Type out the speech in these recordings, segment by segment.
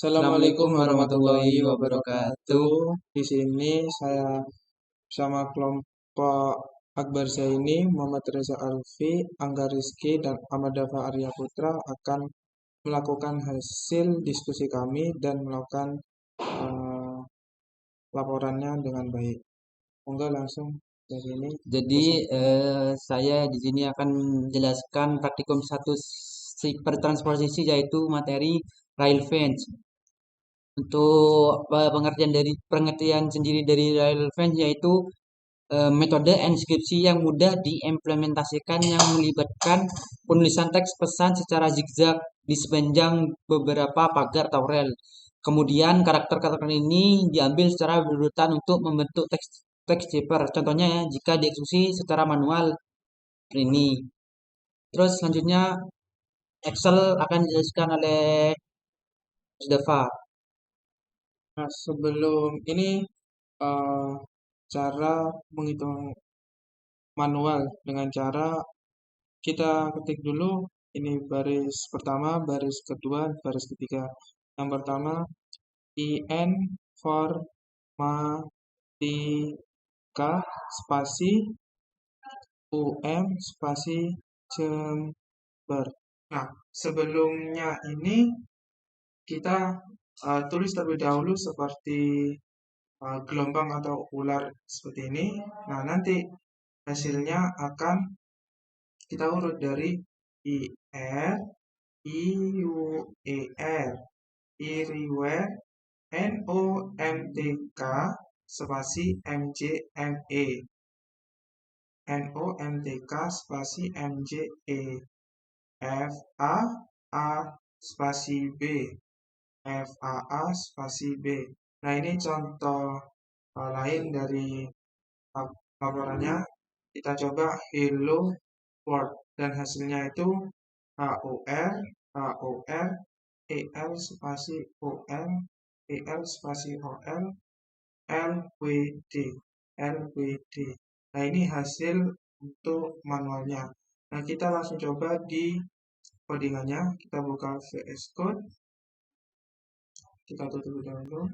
Assalamualaikum warahmatullahi wabarakatuh. Di sini saya bersama kelompok Akbar Zaini, Muhammad Reza Alfi, Angga Rizky, dan Ahmad Dafa Arya Putra akan melakukan hasil diskusi kami dan melakukan eh, laporannya dengan baik. Monggo langsung ke sini. Jadi saya di sini akan menjelaskan praktikum satu transposisi yaitu materi rail fence. Untuk pengertian sendiri dari rail fence yaitu metode enskripsi yang mudah diimplementasikan yang melibatkan penulisan teks pesan secara zigzag di sepanjang beberapa pagar atau rel. Kemudian karakter-karakter ini diambil secara berurutan untuk membentuk teks zipper. Contohnya ya, jika dieksekusi secara manual ini. Terus selanjutnya Excel akan dijelaskan oleh Mustafa. Nah, sebelum ini eh, cara menghitung manual dengan cara kita ketik dulu ini baris pertama, baris kedua, baris ketiga. Yang pertama informatika spasi spasi Jember. Nah, sebelumnya ini kita tulis terlebih dahulu seperti gelombang atau ular seperti ini. Nah, nanti hasilnya akan kita urut dari IR, IUER, IRIWER, NOMTK, spasi MJME, NOMTK, spasi MJE, FA, A, spasi B, FAA, spasi B. Nah, ini contoh lain dari laporannya. Kita coba hello world dan hasilnya itu HOR, HOR, EL spasi OL, EL spasi OL, LWD, LWD. Nah, ini hasil untuk manualnya. Nah, kita langsung coba di codingannya. Kita buka VS Code. Kita tutup dulu.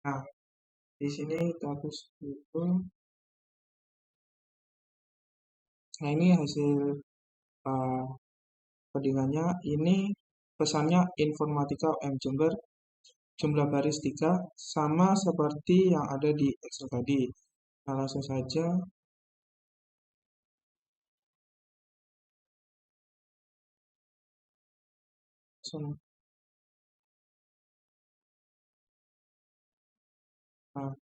Nah, di sini kita hapus itu. Nah, ini hasil codingannya. Ini pesannya Informatika UM Jember, jumlah baris 3, sama seperti yang ada di Excel tadi. Nah, langsung saja. Nah,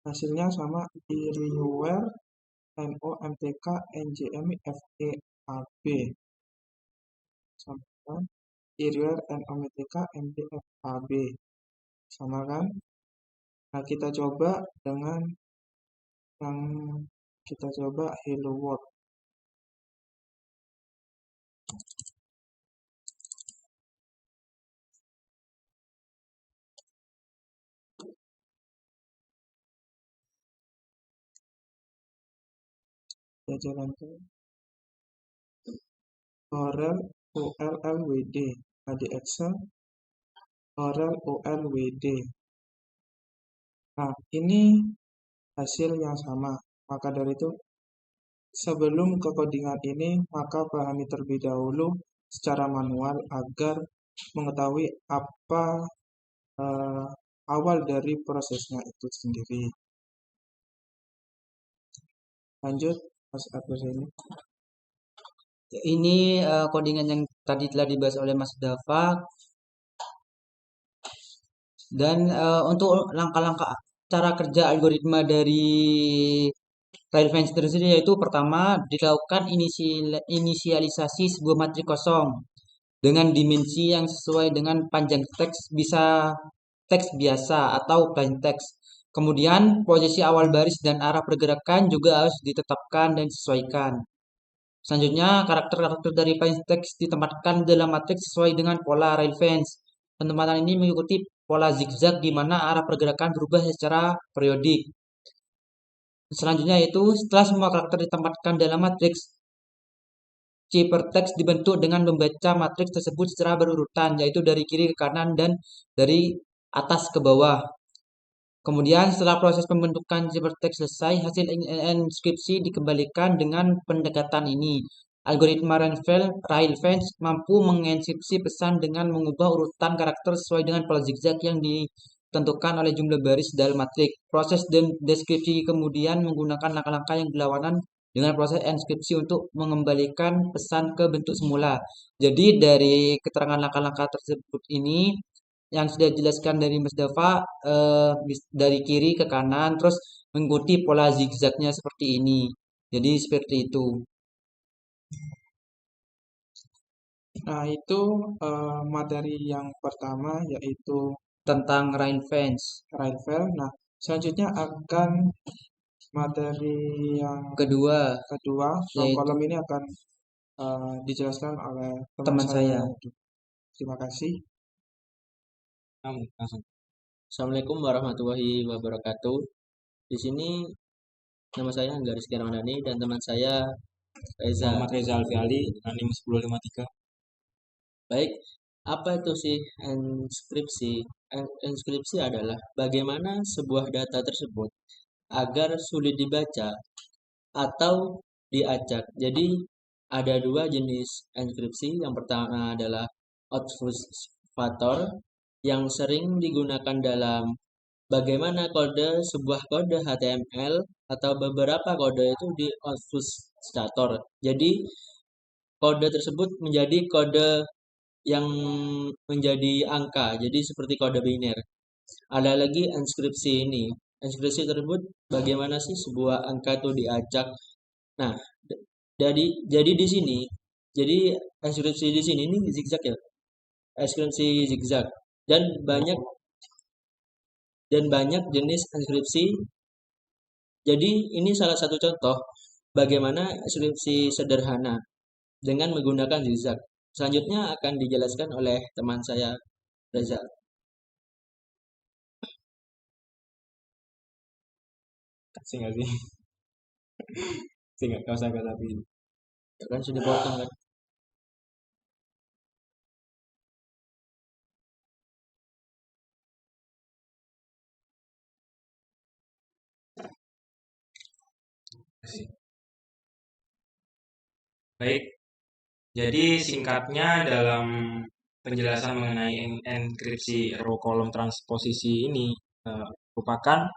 hasilnya sama IRIWER, NOMTK, NJMI, FEAB. Sama kan? IRIWER, NOMTK, NJFAB. Sama kan? Nah, kita coba dengan yang kita coba Hello World. Kita jalankan. Orel OLLWD. Nah, di Excel Orel OLWD. Nah, ini hasil yang sama. Maka dari itu, sebelum ke codingan ini, maka pahami terlebih dahulu secara manual agar mengetahui apa awal dari prosesnya itu sendiri. Lanjut, Mas Agus ini. Ini codingan yang tadi telah dibahas oleh Mas Dafa. Dan untuk langkah-langkah cara kerja algoritma dari rail fence sendiri yaitu pertama dilakukan inisialisasi sebuah matriks kosong dengan dimensi yang sesuai dengan panjang teks, bisa teks biasa atau plain text. Kemudian posisi awal baris dan arah pergerakan juga harus ditetapkan dan disesuaikan. Selanjutnya, karakter-karakter dari plain text ditempatkan dalam matriks sesuai dengan pola rail fence. Penempatan ini mengikuti pola zigzag di mana arah pergerakan berubah secara periodik. Selanjutnya yaitu setelah semua karakter ditempatkan dalam matriks, ciphertext dibentuk dengan membaca matriks tersebut secara berurutan, yaitu dari kiri ke kanan dan dari atas ke bawah. Kemudian setelah proses pembentukan ciphertext selesai, hasil enskripsi dikembalikan dengan pendekatan ini. Algoritma Railfans mampu mengenskripsi pesan dengan mengubah urutan karakter sesuai dengan pola zigzag yang ditentukan oleh jumlah baris dalam matriks. Proses deskripsi kemudian menggunakan langkah-langkah yang berlawanan dengan proses enskripsi untuk mengembalikan pesan ke bentuk semula. Jadi dari keterangan langkah-langkah tersebut ini yang sudah dijelaskan dari Mas Dava, dari kiri ke kanan terus mengikuti pola zigzagnya seperti ini. Jadi seperti itu. Nah, itu materi yang pertama yaitu Tentang Railfans. Railfel. Nah, selanjutnya akan materi yang Kedua kedua. Flow yaitu column ini akan dijelaskan oleh teman teman saya. saya. Terima kasih. Langsung. Assalamualaikum warahmatullahi wabarakatuh. Di sini nama saya Angga Rizky Ramadhani dan teman saya Reza. Muhammad Reza Alfi Ali dengan NIM 1053. Baik, apa itu sih enskripsi? Enskripsi adalah bagaimana sebuah data tersebut agar sulit dibaca atau diacak. Jadi ada dua jenis enskripsi. Yang pertama adalah obfuscator yang sering digunakan dalam bagaimana sebuah kode HTML atau beberapa kode itu di obfuscator. Jadi kode tersebut menjadi kode yang menjadi angka, jadi seperti kode biner. Ada lagi enskripsi ini. Enskripsi tersebut bagaimana sih sebuah angka itu diacak. Nah, jadi di sini, jadi enskripsi di sini ini zigzag ya, enskripsi zigzag dan banyak jenis enskripsi. Jadi ini salah satu contoh bagaimana enskripsi sederhana dengan menggunakan zigzag. Selanjutnya akan dijelaskan oleh teman saya Reza. Kasih nggak sih? Kasih nggak? Kau saya tapi. Kan sudah potong kan? Baik. Jadi singkatnya dalam penjelasan mengenai enkripsi row column transposisi ini merupakan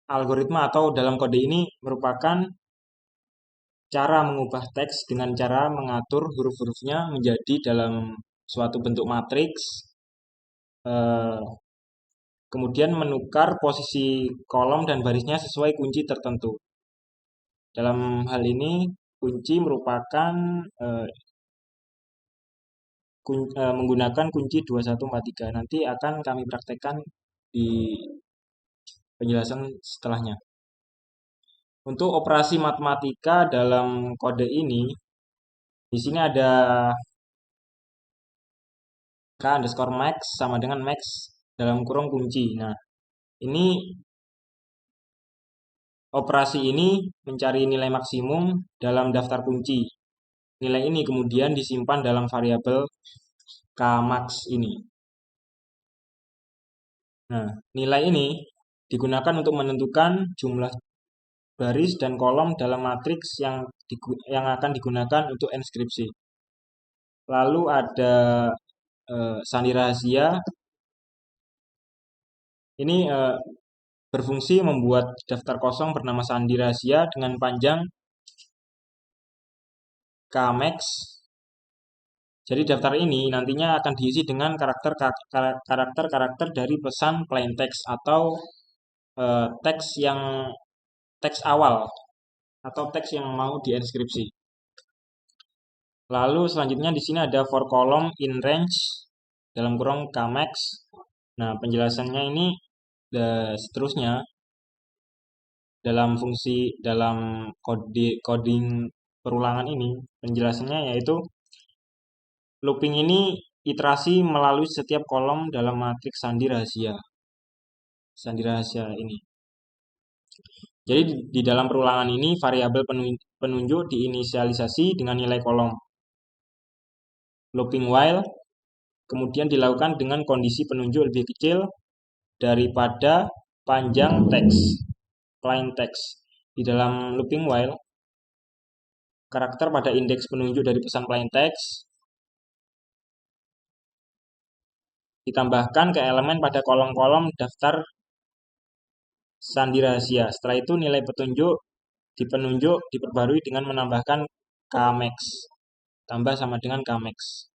algoritma atau dalam kode ini merupakan cara mengubah teks dengan cara mengatur huruf-hurufnya menjadi dalam suatu bentuk matriks, kemudian menukar posisi kolom dan barisnya sesuai kunci tertentu. Dalam hal ini kunci merupakan menggunakan kunci 2143. Nanti akan kami praktekkan di penjelasan setelahnya. Untuk operasi matematika dalam kode ini, di sini ada k_max sama dengan max dalam kurung kunci. Nah, ini operasi ini mencari nilai maksimum dalam daftar kunci. Nilai ini kemudian disimpan dalam variabel k_max ini. Nah, nilai ini digunakan untuk menentukan jumlah baris dan kolom dalam matriks yang akan digunakan untuk enskripsi. Lalu ada sandi rahasia. Ini berfungsi membuat daftar kosong bernama sandi rahasia dengan panjang k_max. Jadi daftar ini nantinya akan diisi dengan karakter-karakter dari pesan plain text atau teks awal atau teks yang mau dienskripsi. Lalu selanjutnya di sini ada for column in range dalam kurung k_max. Nah, penjelasannya ini seterusnya dalam coding perulangan ini penjelasannya yaitu looping ini iterasi melalui setiap kolom dalam matriks sandi rahasia ini. Jadi di dalam perulangan ini variabel penunjuk diinisialisasi dengan nilai kolom. Looping while kemudian dilakukan dengan kondisi penunjuk lebih kecil daripada panjang teks, plain text. Di dalam looping while, karakter pada indeks penunjuk dari pesan plain text ditambahkan ke elemen pada kolom-kolom daftar sandi rahasia. Setelah itu nilai petunjuk di penunjuk diperbarui dengan menambahkan kmax. Tambah sama dengan kmax.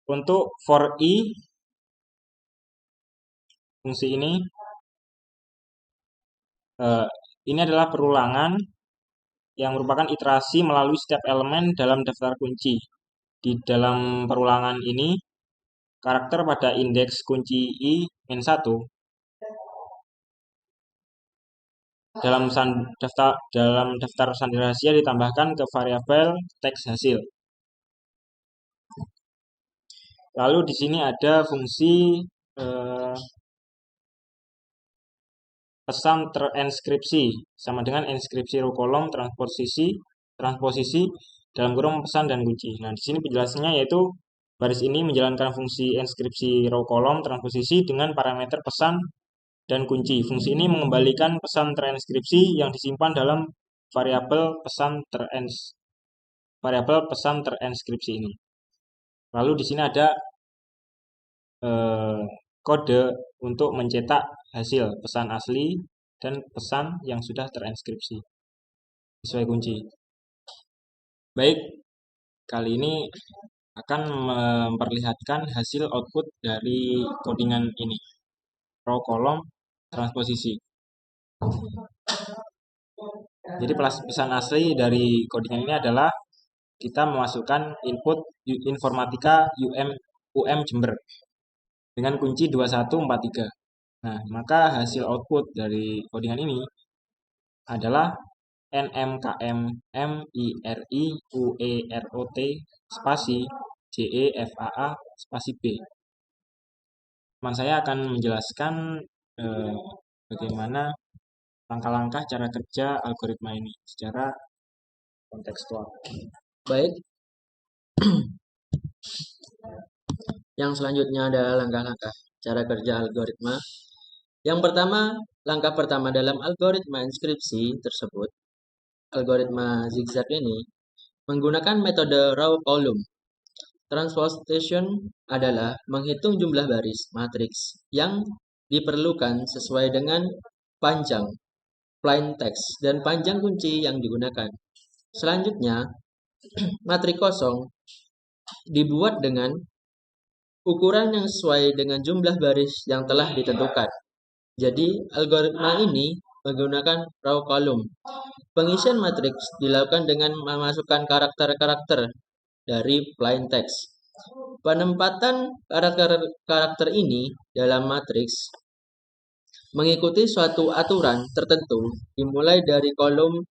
Untuk for i, fungsi ini adalah perulangan yang merupakan iterasi melalui setiap elemen dalam daftar kunci. Di dalam perulangan ini, karakter pada indeks kunci i-1 dalam daftar sandi rahasia ditambahkan ke variabel teks hasil. Lalu di sini ada fungsi pesan terenskripsi sama dengan enskripsi row kolom transposisi dalam kurung pesan dan kunci. Nah, di sini penjelasannya yaitu baris ini menjalankan fungsi enskripsi row kolom transposisi dengan parameter pesan dan kunci. Fungsi ini mengembalikan pesan terenskripsi yang disimpan dalam variabel pesan terenskripsi ini. Lalu di sini ada kode untuk mencetak hasil pesan asli dan pesan yang sudah terenskripsi sesuai kunci. Baik, kali ini akan memperlihatkan hasil output dari codingan ini, row kolom transposisi. Jadi pesan asli dari codingan ini adalah kita memasukkan input informatika UM Jember dengan kunci 2143. Nah, maka hasil output dari codingan ini adalah NMKM-MIRI-UEROT spasi JEFAA spasi B. Teman saya akan menjelaskan bagaimana langkah-langkah cara kerja algoritma ini secara kontekstual. Baik. Yang selanjutnya adalah langkah-langkah cara kerja algoritma. Yang pertama, langkah pertama dalam algoritma inskripsi tersebut, algoritma zigzag ini, menggunakan metode row column. Transposition adalah menghitung jumlah baris matriks yang diperlukan sesuai dengan panjang plain text dan panjang kunci yang digunakan. Selanjutnya, matriks kosong dibuat dengan ukuran yang sesuai dengan jumlah baris yang telah ditentukan. Jadi, algoritma ini menggunakan row column. Pengisian matriks dilakukan dengan memasukkan karakter-karakter dari plain text. Penempatan karakter ini dalam matriks mengikuti suatu aturan tertentu dimulai dari kolom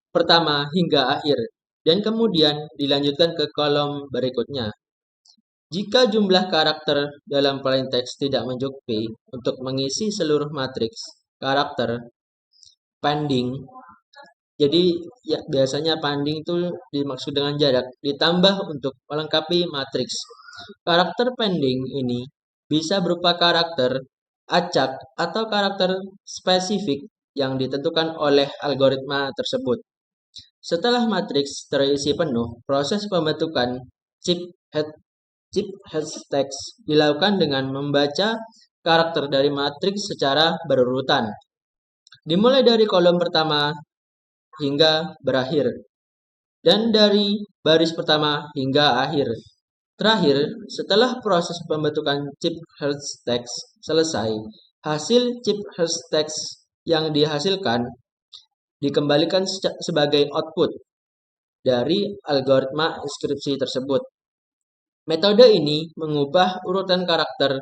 pertama hingga akhir dan kemudian dilanjutkan ke kolom berikutnya. Jika jumlah karakter dalam plain text tidak mencukupi untuk mengisi seluruh matriks karakter pending, jadi ya, biasanya pending itu dimaksud dengan jarak, ditambah untuk melengkapi matriks. Karakter pending ini bisa berupa karakter acak atau karakter spesifik yang ditentukan oleh algoritma tersebut. Setelah matriks terisi penuh, proses pembentukan chip head text dilakukan dengan membaca karakter dari matriks secara berurutan, dimulai dari kolom pertama hingga berakhir, dan dari baris pertama hingga akhir. Terakhir, setelah proses pembentukan chip head text selesai, hasil chip head text yang dihasilkan dikembalikan sebagai output dari algoritma inskripsi tersebut. Metode ini mengubah urutan karakter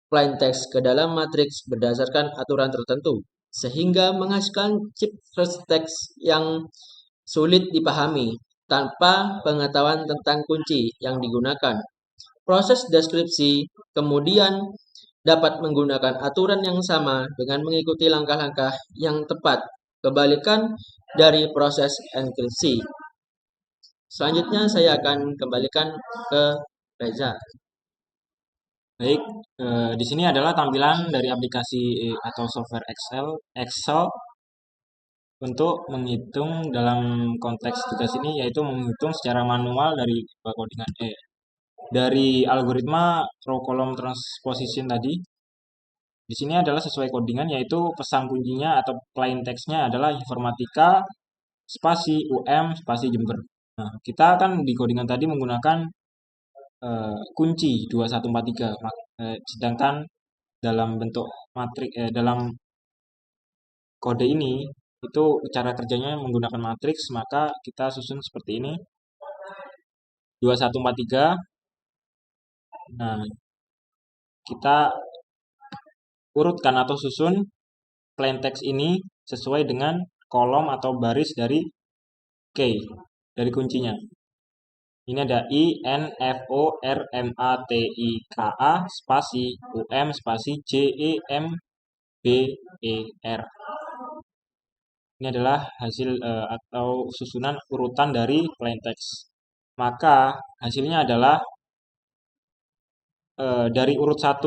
plain text ke dalam matriks berdasarkan aturan tertentu, sehingga menghasilkan chip text yang sulit dipahami tanpa pengetahuan tentang kunci yang digunakan. Proses deskripsi kemudian dapat menggunakan aturan yang sama dengan mengikuti langkah-langkah yang tepat. Kebalikan dari proses enkripsi. Selanjutnya saya akan kembalikan ke Reza. Baik, di sini adalah tampilan dari aplikasi atau software Excel untuk menghitung dalam konteks tugas ini, yaitu menghitung secara manual dari codingan dari algoritma row column transposition tadi. Di sini adalah sesuai codingan, yaitu pesan kuncinya atau plain text-nya adalah informatika spasi UM spasi Jember. Nah, kita kan di codingan tadi menggunakan kunci 2143, sedangkan dalam bentuk dalam kode ini itu cara kerjanya menggunakan matriks, maka kita susun seperti ini 2143. Nah, kita urutkan atau susun plain text ini sesuai dengan kolom atau baris dari key, dari kuncinya. Ini ada I, N, F, O, R, M, A, T, I, K, A, spasi, U, M, spasi, J, E, M, B, E, R. Ini adalah hasil atau susunan urutan dari plain text. Maka hasilnya adalah dari urut 1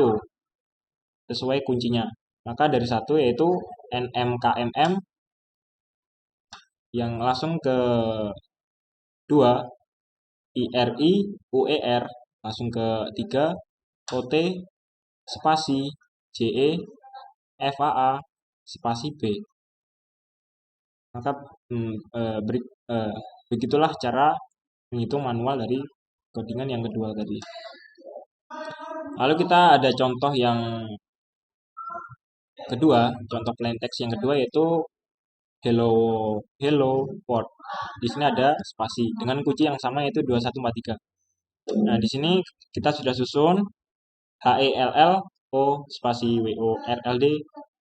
sesuai kuncinya. Maka dari 1 yaitu NMKMM yang langsung ke 2 IRI UER langsung ke 3 OT spasi JE FAA spasi B. Maka begitulah cara menghitung manual dari codingan yang kedua tadi. Lalu kita ada contoh yang kedua, contoh plain text yang kedua yaitu hello world. Di sini ada spasi dengan kunci yang sama yaitu 2143. Nah, di sini kita sudah susun HELL O spasi WO RLD.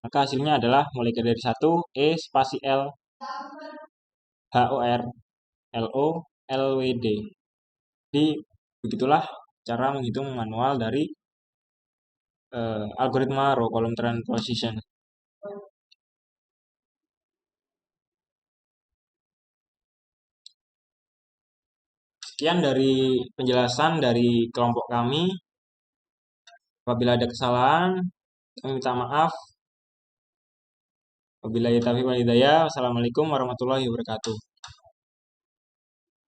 Maka hasilnya adalah mulai dari 1 E spasi L HOR LO LWD. Jadi begitulah cara menghitung manual dari algoritma row column transposition. Sekian dari penjelasan dari kelompok kami. Apabila ada kesalahan, kami minta maaf. Wabillahi taufiq wal hidayah. Wassalamualaikum warahmatullahi wabarakatuh.